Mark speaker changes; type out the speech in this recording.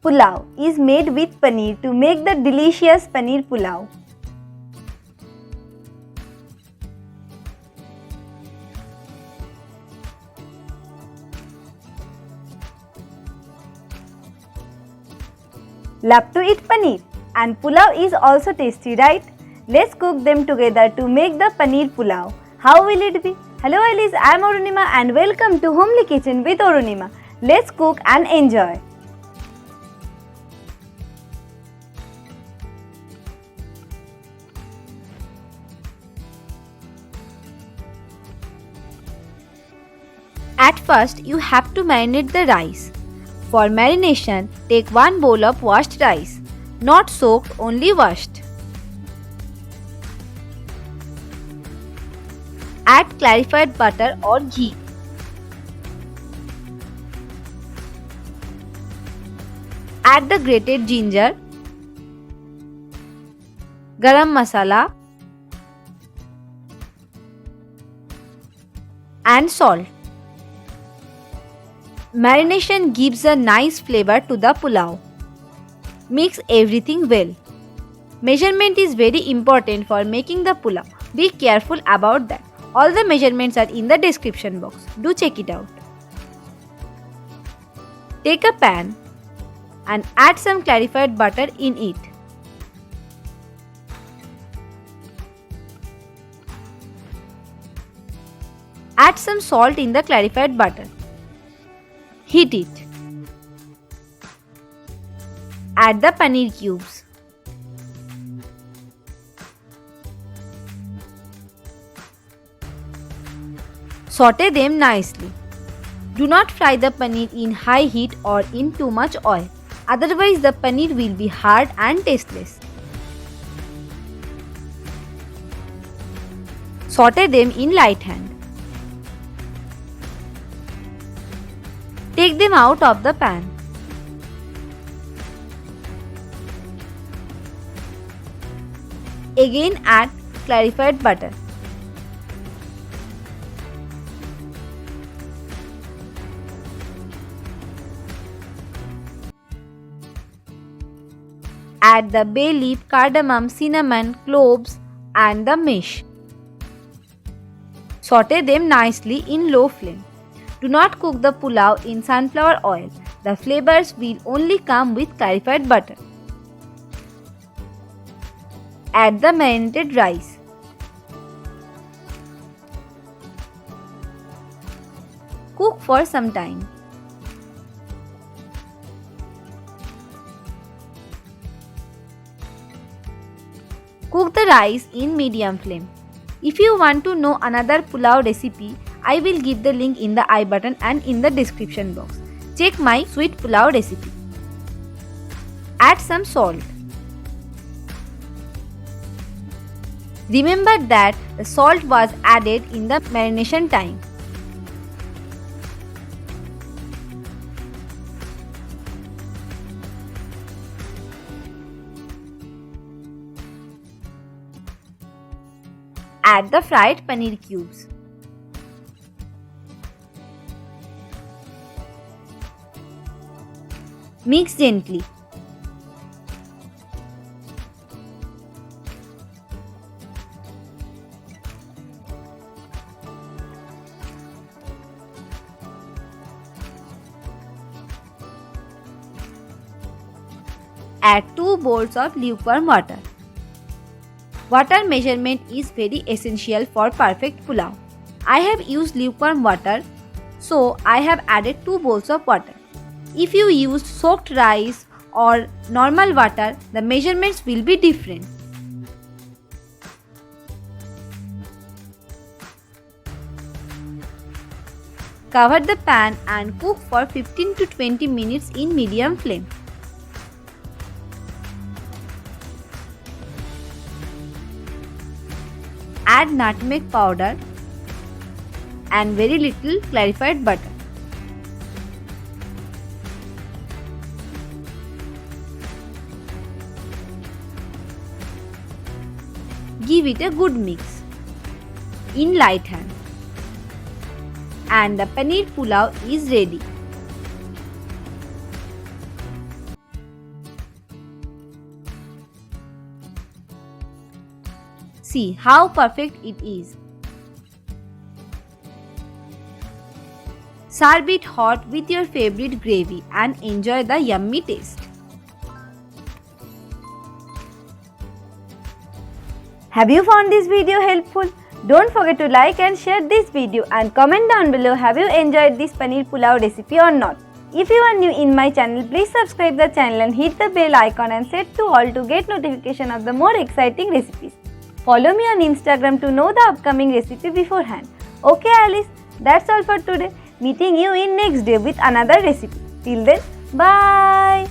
Speaker 1: Pulao is made with paneer to make the delicious paneer pulao. Love to eat paneer and pulao is also tasty, right? Let's cook them together to make the paneer pulao. How will it be? Hello Alice, I am Arunima and welcome to Homely Kitchen with Arunima. Let's cook and enjoy. At first, you have to marinate the rice. For marination, take 1 bowl of washed rice, not soaked, only washed. Add clarified butter or ghee. Add the grated ginger, garam masala and salt. Marination gives a nice flavor to the pulao. Mix everything well. Measurement is very important for making the pulao. Be careful about that. All the measurements are in the description box. Do check it out. Take a pan and add some clarified butter in it. Add some salt in the clarified butter. Heat it. Add the paneer cubes. Saute them nicely. Do not fry the paneer in high heat or in too much oil. Otherwise the paneer will be hard and tasteless. Saute them in light hand. Take them out of the pan. Again add clarified butter. Add the bay leaf, cardamom, cinnamon, cloves and the mash. Saute them nicely in low flame. Do not cook the pulao in sunflower oil. The flavors will only come with clarified butter. Add the marinated rice. Cook for some time. Cook the rice in medium flame. If you want to know another pulao recipe, I will give the link in the I button and in the description box. Check my sweet pulao recipe. Add some salt. Remember that the salt was added in the marination time. Add the fried paneer cubes. Mix gently. Add 2 bowls of lukewarm water. Water measurement is very essential for perfect pulao. I have used lukewarm water, so I have added 2 bowls of water. If you use soaked rice or normal water, the measurements will be different. Cover the pan and cook for 15 to 20 minutes in medium flame. Add nutmeg powder and very little clarified butter. Give it a good mix in light hand. And the paneer pulao is ready. See how perfect it is. Serve it hot with your favorite gravy and enjoy the yummy taste. Have you found this video helpful? Don't forget to like and share this video and comment down below have you enjoyed this paneer pulao recipe or not. If you are new in my channel, please subscribe the channel and hit the bell icon and set to all to get notification of the more exciting recipes. Follow me on Instagram to know the upcoming recipe beforehand. Okay Alice, that's all for today. Meeting you in next day with another recipe. Till then, bye.